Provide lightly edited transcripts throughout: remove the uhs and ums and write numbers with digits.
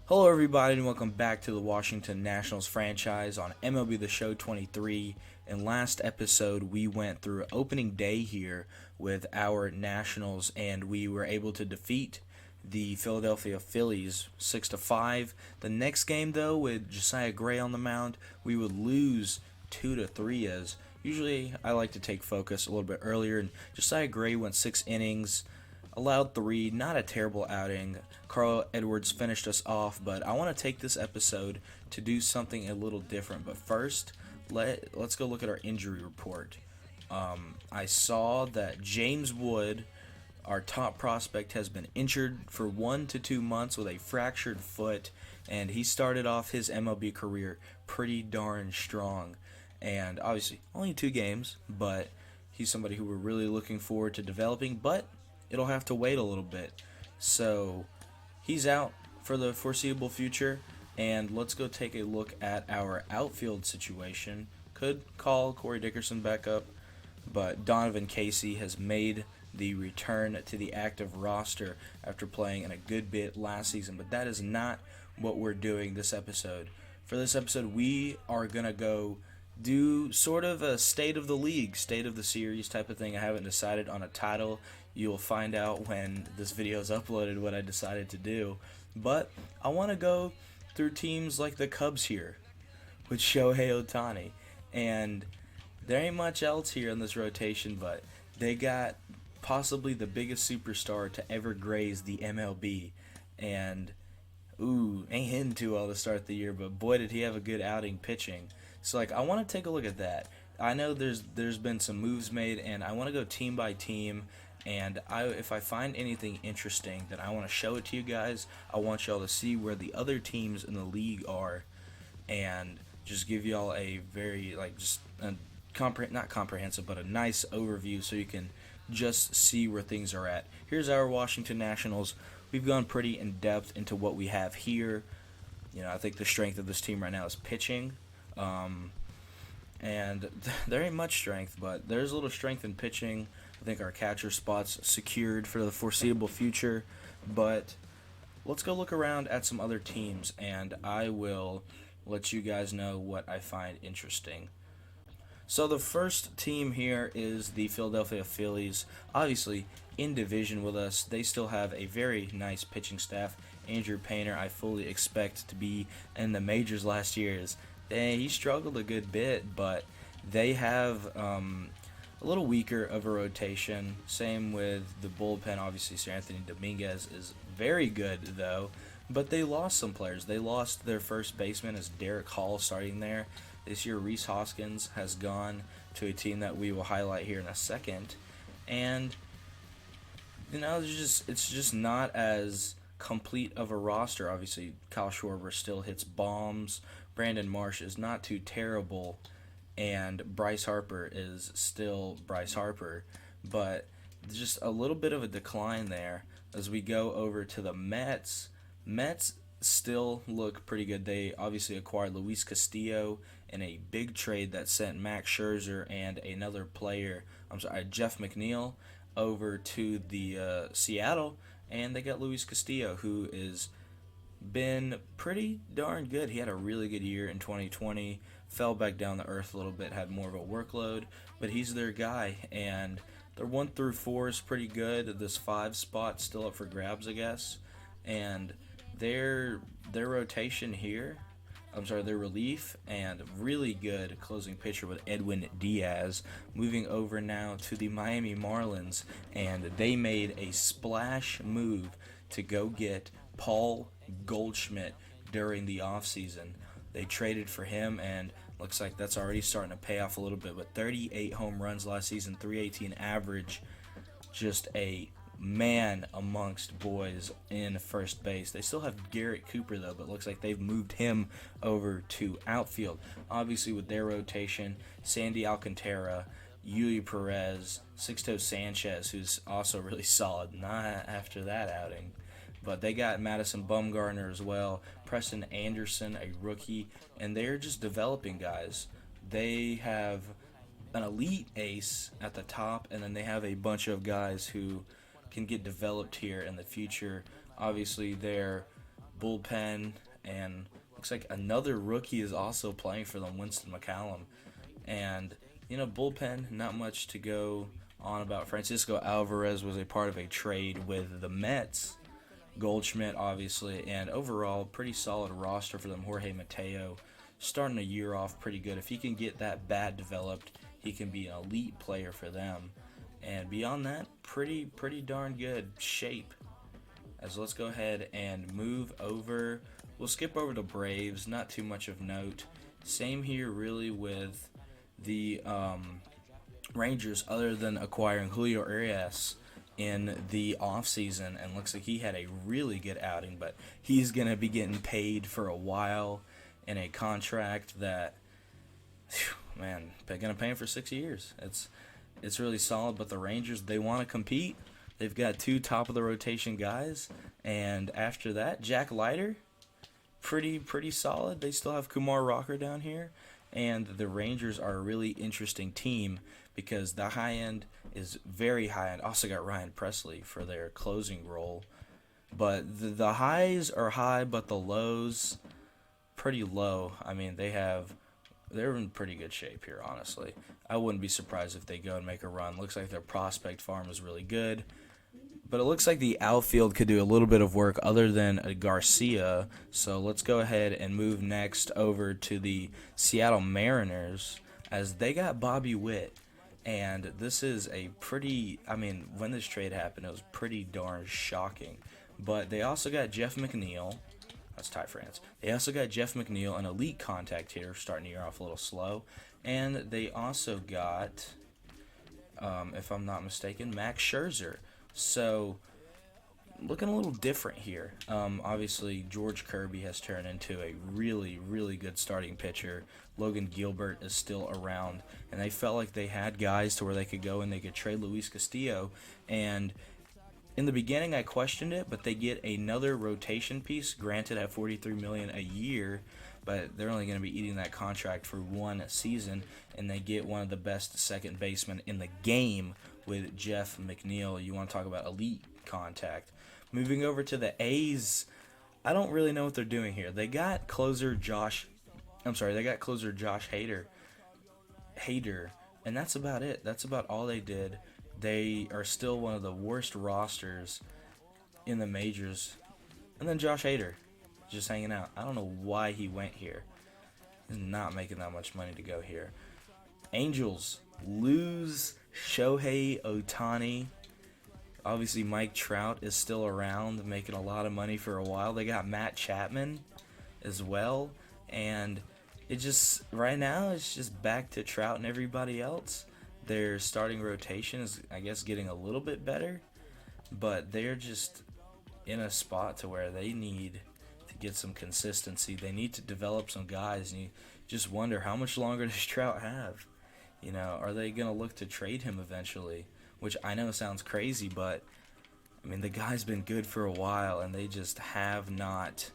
Hello, everybody, and welcome back to the Washington Nationals franchise on MLB The Show 23. In last episode, we went through opening day here with our Nationals, and we were able to defeat the Philadelphia Phillies 6-5. The next game, though, with Josiah Gray on the mound, we would lose 2-3. As usually, I like to take focus a little bit earlier, and Josiah Gray went 6 innings. Allowed three, not a terrible outing. Carl Edwards finished us off, but I want to take this episode to do something a little different. But first, let's go look at our injury report. I saw that James Wood, our top prospect, has been injured for 1 to 2 months with a fractured foot, and he started off his MLB career pretty darn strong. And obviously, only 2 games, but he's somebody who we're really looking forward to developing, but it'll have to wait a little bit. So he's out for the foreseeable future, and let's go take a look at our outfield situation. Could call Corey Dickerson back up, but Donovan Casey has made the return to the active roster after playing in a good bit last season, but that is not what we're doing this episode. For this episode, we are going to go do sort of a state of the league, state of the series type of thing. I haven't decided on a title. You'll find out when this video is uploaded what I decided to do. But I want to go through teams like the Cubs here with Shohei Ohtani. And there ain't much else here in this rotation, but they got possibly the biggest superstar to ever graze the MLB. And, ain't hitting too well to start the year, but boy did he have a good outing pitching. So, I want to take a look at that. I know there's been some moves made, and I want to go team by team. And if I find anything interesting, then I want to show it to you guys. I want y'all to see where the other teams in the league are, and just give y'all a very not comprehensive, but a nice overview so you can just see where things are at. Here's our Washington Nationals. We've gone pretty in depth into what we have here. I think the strength of this team right now is pitching. And there ain't much strength, but there's a little strength in pitching. I think our catcher spot's secured for the foreseeable future. But let's go look around at some other teams, and I will let you guys know what I find interesting. So the first team here is the Philadelphia Phillies. Obviously, in division with us, they still have a very nice pitching staff. Andrew Painter, I fully expect to be in the majors last year. He struggled a good bit, but they have a little weaker of a rotation. Same with the bullpen. Obviously, Sir Anthony Dominguez is very good, though. But they lost some players. They lost their first baseman as Derek Hall starting there. This year, Rhys Hoskins has gone to a team that we will highlight here in a second. And, it's just not as complete of a roster. Obviously, Kyle Schwarber still hits bombs. Brandon Marsh is not too terrible. And Bryce Harper is still Bryce Harper, but just a little bit of a decline there. As we go over to the Mets, Mets still look pretty good. They obviously acquired Luis Castillo in a big trade that sent Max Scherzer and another player, Jeff McNeil, over to the Seattle, and they got Luis Castillo, who is been pretty darn good. He had a really good year in 2020, fell back down to earth a little bit, had more of a workload, but he's their guy. And their 1 through 4 is pretty good. This 5 spot still up for grabs, I guess. And their rotation here, their relief and really good closing pitcher with Edwin Diaz. Moving over now to the Miami Marlins, and they made a splash move to go get Paul Goldschmidt during the offseason. They traded for him, and looks like that's already starting to pay off a little bit. But 38 home runs last season, 318 average, just a man amongst boys in first base. They still have Garrett Cooper, though, but looks like they've moved him over to outfield. Obviously, with their rotation, Sandy Alcantara, Yuli Perez, Sixto Sanchez, who's also really solid, not after that outing. But they got Madison Bumgarner as well, Preston Anderson, a rookie, and they're just developing guys. They have an elite ace at the top, and then they have a bunch of guys who can get developed here in the future. Obviously, their bullpen, and looks like another rookie is also playing for them, Winston McCallum. And, bullpen, not much to go on about. Francisco Alvarez was a part of a trade with the Mets. Goldschmidt, obviously, and overall, pretty solid roster for them. Jorge Mateo starting a year off pretty good. If he can get that bat developed, he can be an elite player for them. And beyond that, pretty darn good shape. As let's go ahead and move over. We'll skip over to Braves. Not too much of note. Same here, really, with the Rangers, other than acquiring Julio Urias in the offseason, and looks like he had a really good outing, but he's going to be getting paid for a while in a contract that, man, they're going to pay him for 6 years. It's really solid, but the Rangers, they want to compete. They've got 2 top-of-the-rotation guys, and after that, Jack Leiter, pretty solid. They still have Kumar Rocker down here, and the Rangers are a really interesting team because the high end is very high end. Also got Ryan Presley for their closing role, but the highs are high, but the lows pretty low. I mean, they're in pretty good shape here, honestly. I wouldn't be surprised if they go and make a run. Looks like their prospect farm is really good. But it looks like the outfield could do a little bit of work other than Garcia. So let's go ahead and move next over to the Seattle Mariners, as they got Bobby Witt. And this is when this trade happened, it was pretty darn shocking. But they also got Jeff McNeil. That's Ty France. They also got Jeff McNeil, an elite contact hitter, starting the year off a little slow. And they also got, if I'm not mistaken, Max Scherzer. So, looking a little different here. Obviously, George Kirby has turned into a really, really good starting pitcher. Logan Gilbert is still around. And they felt like they had guys to where they could go and they could trade Luis Castillo. And in the beginning, I questioned it, but they get another rotation piece, granted at $43 million a year, but they're only going to be eating that contract for 1 season, and they get one of the best second basemen in the game with Jeff McNeil. You want to talk about elite contact. Moving over to the A's, I don't really know what they're doing here. They got closer Josh Hader, and that's about it. That's about all they did. They are still one of the worst rosters in the majors. And then Josh Hader, just hanging out. I don't know why he went here. He's not making that much money to go here. Angels lose Shohei Ohtani. Obviously, Mike Trout is still around, making a lot of money for a while. They got Matt Chapman as well. And right now, it's just back to Trout and everybody else. Their starting rotation is, I guess, getting a little bit better, but they're just in a spot to where they need to get some consistency. They need to develop some guys, and you just wonder, how much longer does Trout have? Are they going to look to trade him eventually? Which I know sounds crazy, but, I mean, the guy's been good for a while, and they just have not.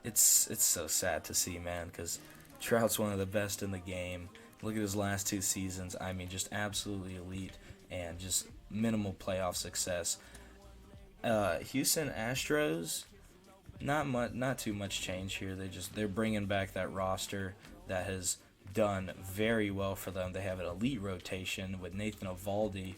It's so sad to see, man, because Trout's one of the best in the game. Look at his last 2 seasons. I mean, just absolutely elite and just minimal playoff success. Houston Astros, not too much change here. They're bringing back that roster that has done very well for them. They have an elite rotation with Nathan Eovaldi,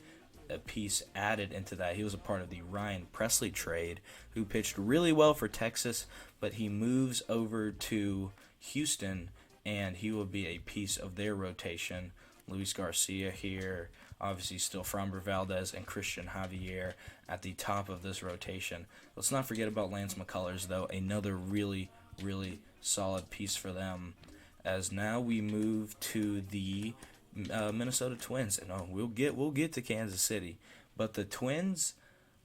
a piece added into that. He was a part of the Ryan Presley trade, who pitched really well for Texas, but he moves over to Houston, and he will be a piece of their rotation. Luis Garcia here, obviously still Framber Valdez and Christian Javier at the top of this rotation. Let's not forget about Lance McCullers, though, another really, really solid piece for them. As now we move to the Minnesota Twins, and we'll get to Kansas City, but the Twins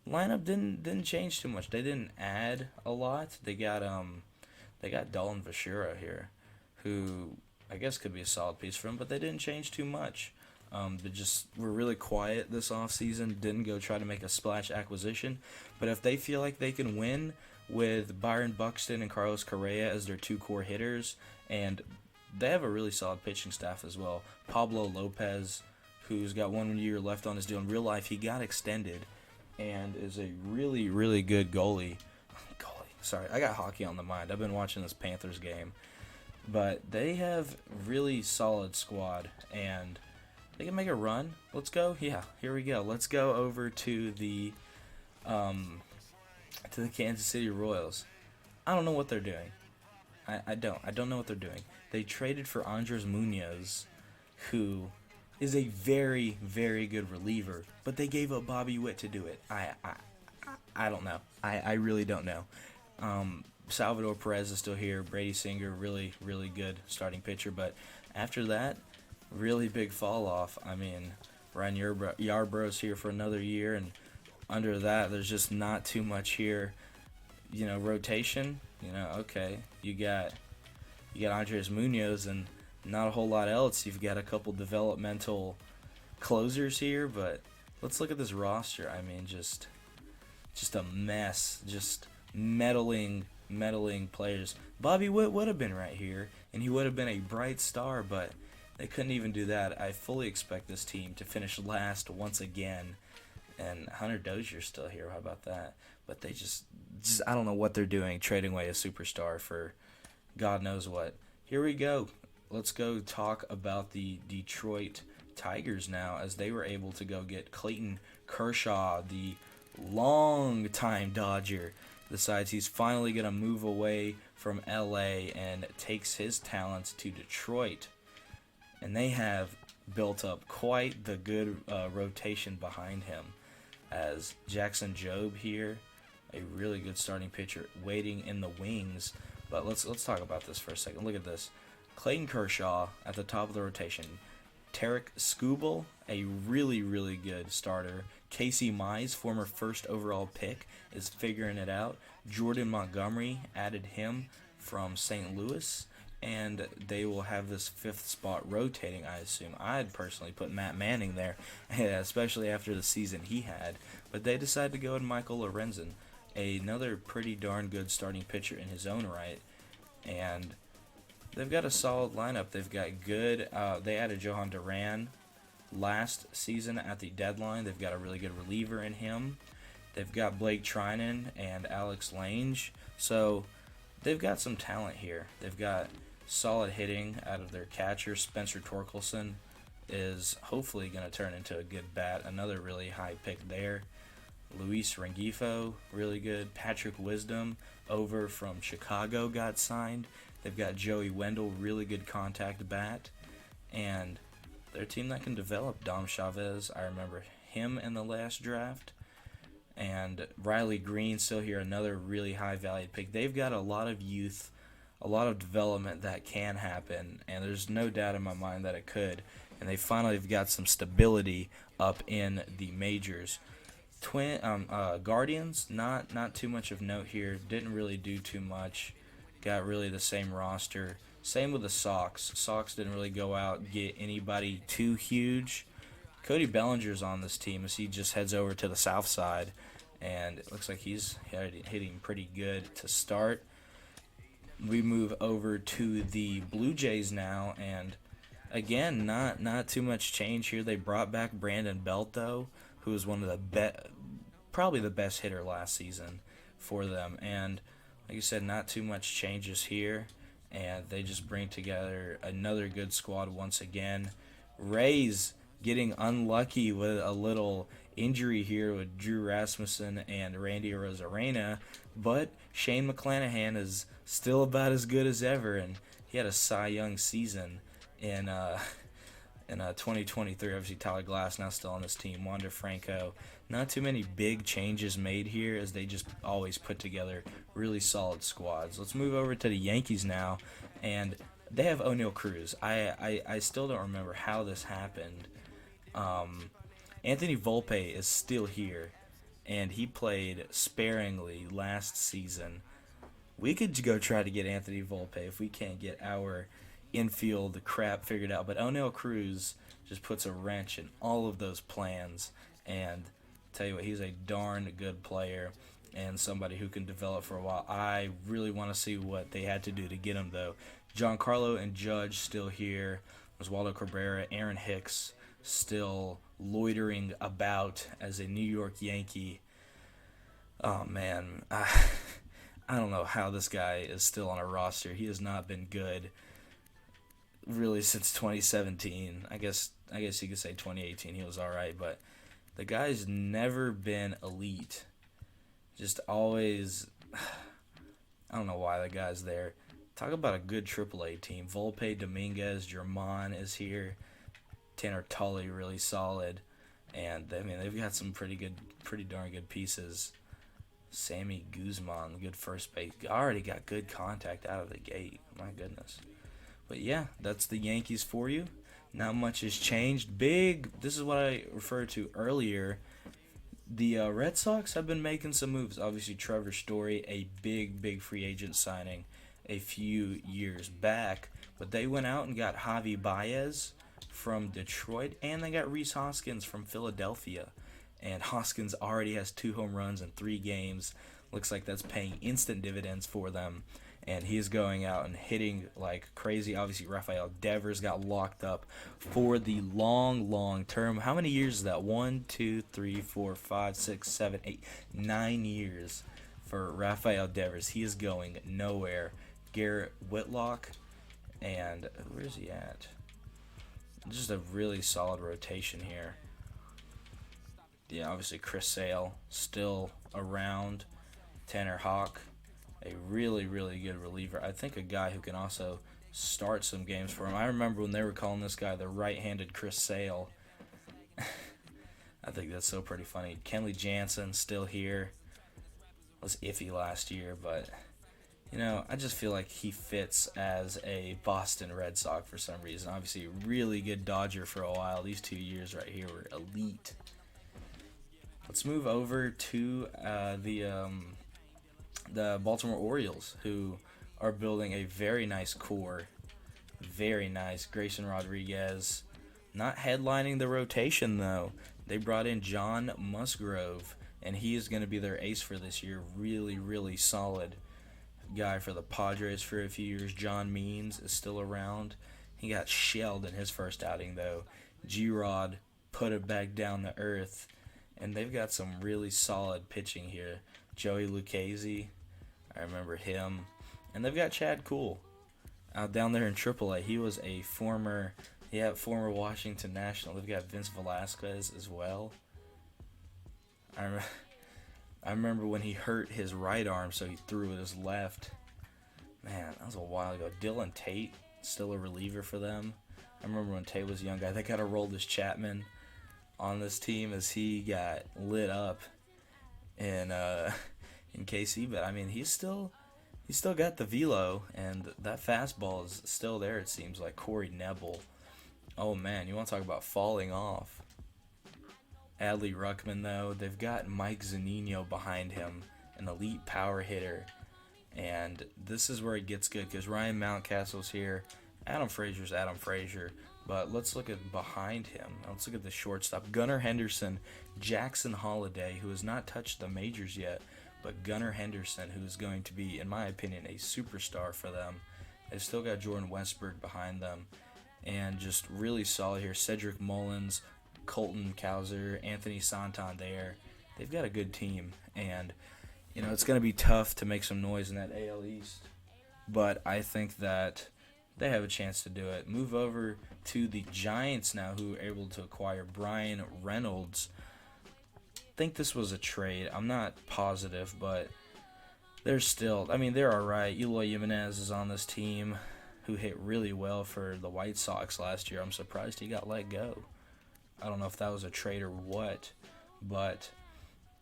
lineup didn't change too much. They didn't add a lot. They got Dolan Vashura here, who I guess could be a solid piece for them, but they didn't change too much. They just were really quiet this offseason, didn't go try to make a splash acquisition. But if they feel like they can win with Byron Buxton and Carlos Correa as their 2 core hitters, and they have a really solid pitching staff as well. Pablo Lopez, who's got 1 year left on his deal. In real life, he got extended, and is a really, really good goalie. Sorry, I got hockey on the mind. I've been watching this Panthers game. But they have really solid squad, and they can make a run. Let's go. Yeah, here we go. Let's go over to the Kansas City Royals. I don't know what they're doing. I don't. I don't know what they're doing. They traded for Andres Munoz, who is a very, very good reliever, but they gave up Bobby Witt to do it. I don't know. I really don't know. Salvador Perez is still here. Brady Singer, really, really good starting pitcher. But after that, really big fall off. I mean, Ryan Yarborough's here for another year, and under that, there's just not too much here. Rotation. Okay, you got Andres Munoz, and not a whole lot else. You've got a couple developmental closers here, but let's look at this roster. I mean, just a mess. Just meddling players. Bobby Witt would have been right here, and he would have been a bright star, but they couldn't even do that. I fully expect this team to finish last once again, and Hunter Dozier's still here. How about that? But they just I don't know what they're doing, trading away a superstar for God knows what. Here we go. Let's go talk about the Detroit Tigers now, as they were able to go get Clayton Kershaw, the long-time Dodger. Decides he's finally going to move away from LA and takes his talents to Detroit. And they have built up quite the good rotation behind him, as Jackson Jobe here, a really good starting pitcher, waiting in the wings. But let's talk about this for a second. Look at this. Clayton Kershaw at the top of the rotation. Tarek Skubal, a really, really good starter. Casey Mize, former first overall pick, is figuring it out. Jordan Montgomery added him from St. Louis, and they will have this fifth spot rotating, I assume. I'd personally put Matt Manning there, especially after the season he had. But they decided to go with Michael Lorenzen, another pretty darn good starting pitcher in his own right. And they've got a solid lineup. They've got good. They added Johan Duran last season at the deadline. They've got a really good reliever in him. They've got Blake Trinan and Alex Lange. So they've got some talent here. They've got solid hitting out of their catcher. Spencer Torkelson is hopefully going to turn into a good bat. Another really high pick there. Luis Rengifo, really good. Patrick Wisdom over from Chicago got signed. They've got Joey Wendell, really good contact bat. And their team that can develop. Dom Chavez, I remember him in the last draft. And Riley Green still here, another really high-valued pick. They've got a lot of youth, a lot of development that can happen, and there's no doubt in my mind that it could. And they finally have got some stability up in the majors. Guardians, not too much of note here. Didn't really do too much. Got really the same roster. Same with the Sox. Sox didn't really go out and get anybody too huge. Cody Bellinger's on this team as he just heads over to the south side, and it looks like he's hitting pretty good to start. We move over to the Blue Jays now, and again, not too much change here. They brought back Brandon Belt, though, who was one of the probably the best hitter last season for them. And like you said, not too much changes here, and they just bring together another good squad once again. Rays getting unlucky with a little injury here with Drew Rasmussen and Randy Arozarena, but Shane McClanahan is still about as good as ever, and he had a Cy Young season in 2023. Obviously, Tyler Glass now still on this team. Wander Franco. Not too many big changes made here, as they just always put together really solid squads. Let's move over to the Yankees now, and they have O'Neal Cruz. I still don't remember how this happened. Anthony Volpe is still here, and he played sparingly last season. We could go try to get Anthony Volpe if we can't get our infield crap figured out. But O'Neal Cruz just puts a wrench in all of those plans, and tell you what, he's a darn good player and somebody who can develop for a while. I really want to see what they had to do to get him, though. Giancarlo and Judge still here. Oswaldo Cabrera, Aaron Hicks still loitering about as a New York Yankee. Oh man, I don't know how this guy is still on a roster. He has not been good really since 2017. I guess you could say 2018 he was all right, but the guy's never been elite. Just always, I don't know why the guy's there. Talk about a good AAA team. Volpe, Dominguez, Germán is here. Tanner Tully really solid, and I mean they've got some pretty darn good pieces. Sammy Guzman, good first base. Already got good contact out of the gate. My goodness. But yeah, that's the Yankees for you. Not much has changed. This is what I referred to earlier. The Red Sox have been making some moves. Obviously, Trevor Story, a big free agent signing a few years back. But they went out and got Javi Baez from Detroit, and they got Rhys Hoskins from Philadelphia. And Hoskins already has 2 home runs in 3 games. Looks like that's paying instant dividends for them. And he's going out and hitting like crazy. Obviously, Rafael Devers got locked up for the long term. How many years is that? 1, 2, 3, 4, 5, 6, 7, 8, 9 years for Rafael Devers. He is going nowhere. Garrett Whitlock, and where's he at? Just a really solid rotation here. Yeah, obviously Chris Sale still around. Tanner Houck, a really good reliever. I think a guy who can also start some games for him. I remember when they were calling this guy the right-handed Chris Sale. I think that's so pretty funny. Kenley Jansen still here. Was iffy last year, but I just feel like he fits as a Boston Red Sox for some reason. Obviously, a really good Dodger for a while. These 2 years right here were elite. Let's move over to the Baltimore Orioles, who are building a very nice core. Very nice. Grayson Rodriguez. Not headlining the rotation, though. They brought in John Musgrove, and he is going to be their ace for this year. Really solid guy for the Padres for a few years. John Means is still around. He got shelled in his first outing, though. G-Rod put it back down to earth. And they've got some really solid pitching here. Joey Lucchesi, I remember him. And they've got Chad Kuhl out down there in AAA. He was a former Washington National. They've got Vince Velasquez as well. I remember when he hurt his right arm, so he threw with his left. Man, that was a while ago. Dylan Tate, still a reliever for them. I remember when Tate was a young guy. They got to roll this Chapman on this team as he got lit up in KC, but I mean he's still got the velo, and that fastball is still there. It seems like Corey Nebel. Oh man, you want to talk about falling off? Adley Ruckman, though, they've got Mike Zunino behind him, an elite power hitter, and this is where it gets good because Ryan Mountcastle's here. Adam Frazier's Adam Frazier. But let's look at behind him. Let's look at the shortstop. Gunnar Henderson, Jackson Holiday, who has not touched the majors yet, but Gunnar Henderson, who is going to be, in my opinion, a superstar for them. They've still got Jordan Westberg behind them. And just really solid here. Cedric Mullins, Colton Cowser, Anthony Santander. They've got a good team. And, it's going to be tough to make some noise in that AL East. But I think that they have a chance to do it. Move over to the Giants now, who are able to acquire Brian Reynolds. I think this was a trade. I'm not positive, but they're all right. Eloy Jimenez is on this team, who hit really well for the White Sox last year. I'm surprised he got let go. I don't know if that was a trade or what, but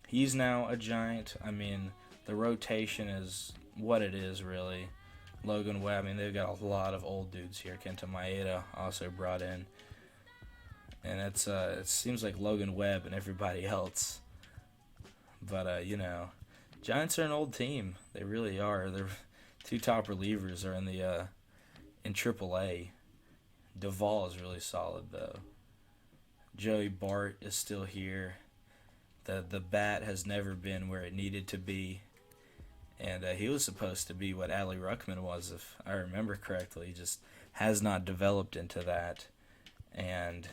he's now a Giant. I mean, the rotation is what it is, really. Logan Webb, they've got a lot of old dudes here. Kenta Maeda also brought in. And it seems like Logan Webb and everybody else. But, Giants are an old team. They really are. Their 2 top relievers are in AAA. Duvall is really solid, though. Joey Bart is still here. The bat has never been where it needed to be. And he was supposed to be what Adley Ruckman was, if I remember correctly. He just has not developed into that. And,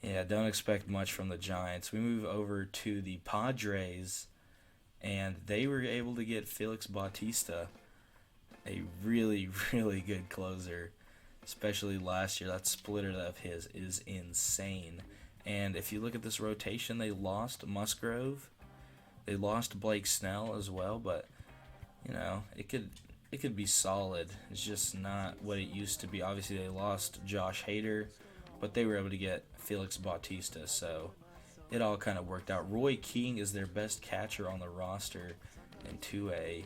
Yeah, don't expect much from the Giants. We move over to the Padres, and they were able to get Felix Bautista, a really, really good closer, especially last year. That splitter of his is insane. And if you look at this rotation, they lost Musgrove, they lost Blake Snell as well, but it could be solid. It's just not what it used to be. Obviously, they lost Josh Hader, but they were able to get Felix Bautista, so it all kind of worked out. Roy King is their best catcher on the roster in 2A.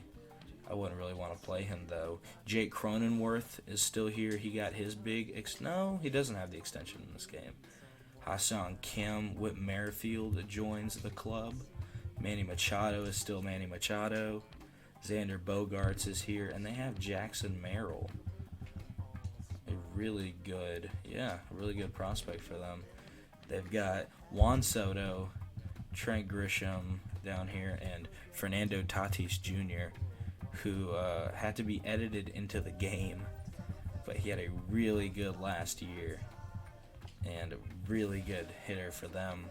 I wouldn't really want to play him, though. Jake Cronenworth is still here. He got his big no, he doesn't have the extension in this game. Hassan Kim, Whit Merrifield joins the club. Manny Machado is still Manny Machado. Xander Bogaerts is here, and they have Jackson Merrill. A really good prospect for them. They've got Juan Soto, Trent Grisham down here, and Fernando Tatis Jr., who had to be edited into the game, but he had a really good last year and a really good hitter for them.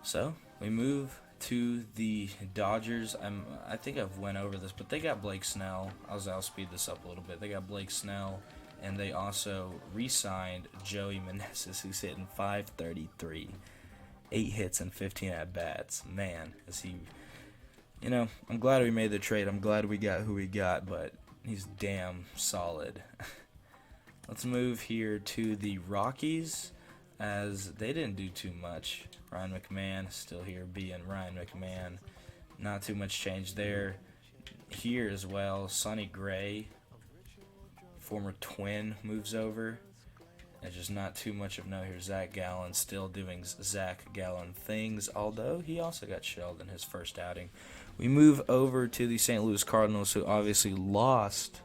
So we move to the Dodgers. I think I've went over this, but they got Blake Snell. I'll speed this up a little bit. They got Blake Snell, and they also re-signed Joey Meneses, who's hitting .533, 8 hits and 15 at-bats. Man, is he... I'm glad we made the trade. I'm glad we got who we got, but he's damn solid. Let's move here to the Rockies, as they didn't do too much. Ryan McMahon still here being Ryan McMahon. Not too much change there. Here as well, Sonny Gray, former Twin, moves over. There's just not too much of note here. Zach Gallen still doing Zach Gallen things, although he also got shelled in his first outing. We move over to the St. Louis Cardinals, who obviously lost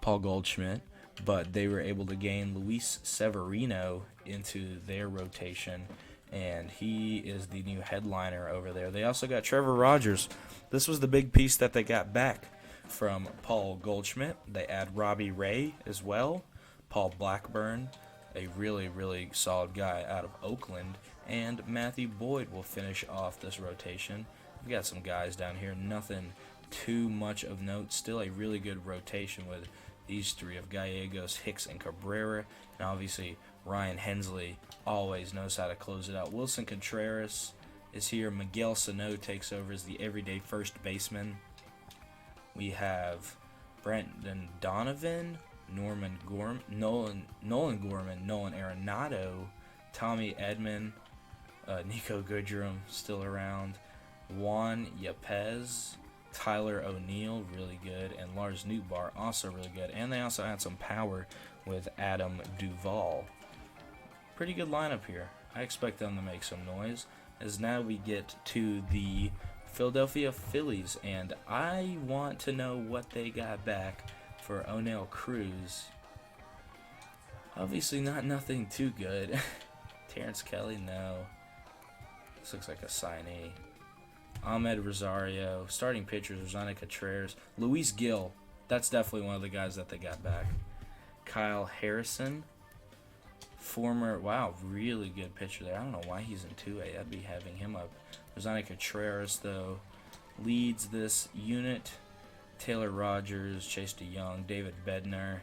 Paul Goldschmidt, but they were able to gain Luis Severino into their rotation, and he is the new headliner over there. They also got Trevor Rogers. This was the big piece that they got back from Paul Goldschmidt. They add Robbie Ray as well, Paul Blackburn, a really, really solid guy out of Oakland, and Matthew Boyd will finish off this rotation. We've got some guys down here, nothing too much of note. Still a really good rotation with these three of Gallegos, Hicks, and Cabrera. And obviously, Ryan Hensley always knows how to close it out. Wilson Contreras is here. Miguel Sano takes over as the everyday first baseman. We have Brendan Donovan, Nolan Gorman, Nolan Arenado, Tommy Edman, Nico Goodrum still around, Juan Yepez, Tyler O'Neill, really good, and Lars Nootbaar, also really good. And they also had some power with Adam Duvall. Pretty good lineup here. I expect them to make some noise. As now we get to the Philadelphia Phillies, and I want to know what they got back for O'Neill Cruz. Obviously nothing too good. Terrence Kelly, no. This looks like a signee. Ahmed Rosario, starting pitchers, Rosanna Contreras, Luis Gil, that's definitely one of the guys that they got back. Kyle Harrison, really good pitcher there. I don't know why he's in 2A. I'd be having him up. Rosanna Contreras, though, leads this unit. Taylor Rogers, Chase DeYoung, David Bednar,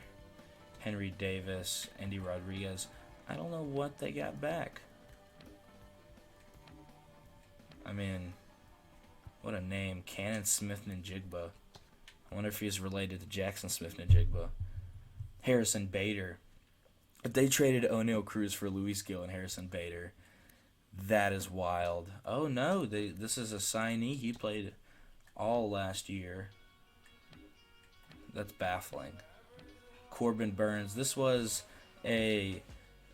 Henry Davis, Andy Rodriguez. I don't know what they got back. I mean, what a name. Cannon Smith-Njigba. I wonder if he's related to Jackson Smith-Njigba. Harrison Bader. If they traded O'Neill Cruz for Luis Gil and Harrison Bader, that is wild. Oh, no. This is a signee. He played all last year. That's baffling. Corbin Burns. This was a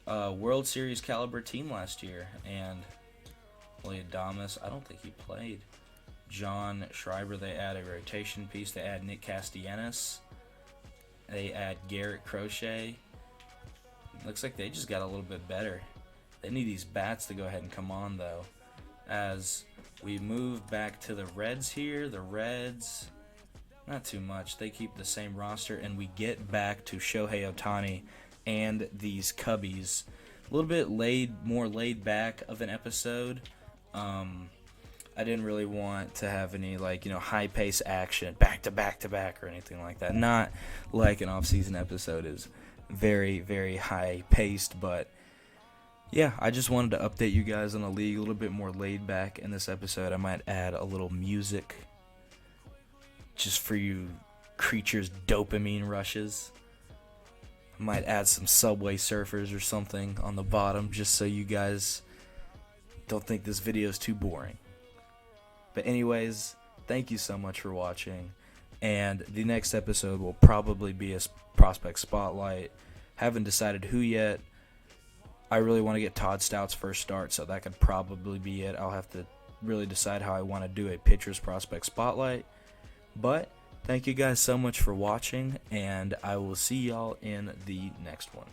World Series caliber team last year. And Willie Adames, I don't think he played. John Schreiber, they add a rotation piece. They add Nick Castellanos. They add Garrett Crochet. Looks like they just got a little bit better. They need these bats to go ahead and come on, though. As we move back to the Reds here, the Reds, not too much. They keep the same roster, and we get back to Shohei Ohtani and these Cubbies. little bit more laid back of an episode. I didn't really want to have any high pace action back to back to back or anything like that. Not like an off season episode is very, very high paced, but yeah, I just wanted to update you guys on the league a little bit more laid back in this episode. I might add a little music just for you creatures' dopamine rushes. I might add some Subway Surfers or something on the bottom just so you guys don't think this video is too boring. But anyways, thank you so much for watching. And the next episode will probably be a prospect spotlight. Haven't decided who yet. I really want to get Todd Stout's first start, so that could probably be it. I'll have to really decide how I want to do a pitcher's prospect spotlight. But thank you guys so much for watching, and I will see y'all in the next one.